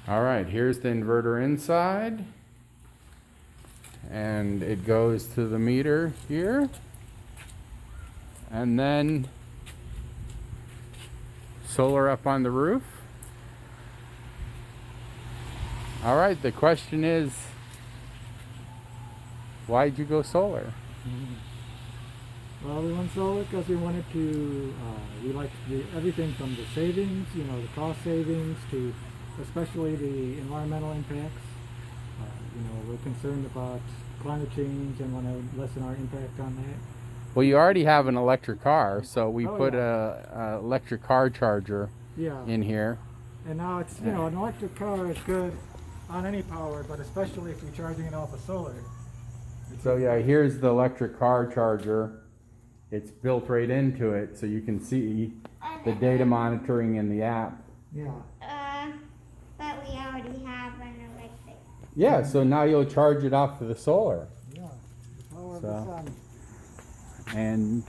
All right, here's the inverter inside. And it goes to the meter here. And then solar up on the roof. All right, the question is, why'd you go solar? Well, we went solar because we wanted to, we like everything from the savings, you know, the cost savings to especially the environmental impacts. You know, we're concerned about climate change and want to lessen our impact on that. Well, you already have an electric car, so we put yeah. a electric car charger Yeah. in here. And now it's, you know, an electric car is good on any power, but especially if you're charging it off of solar. So yeah, here's the electric car charger. It's built right into it, so you can see the data monitoring in the app. Yeah. But we already have an electric. Yeah, so now you'll charge it off to the solar. Yeah. The power of the sun. And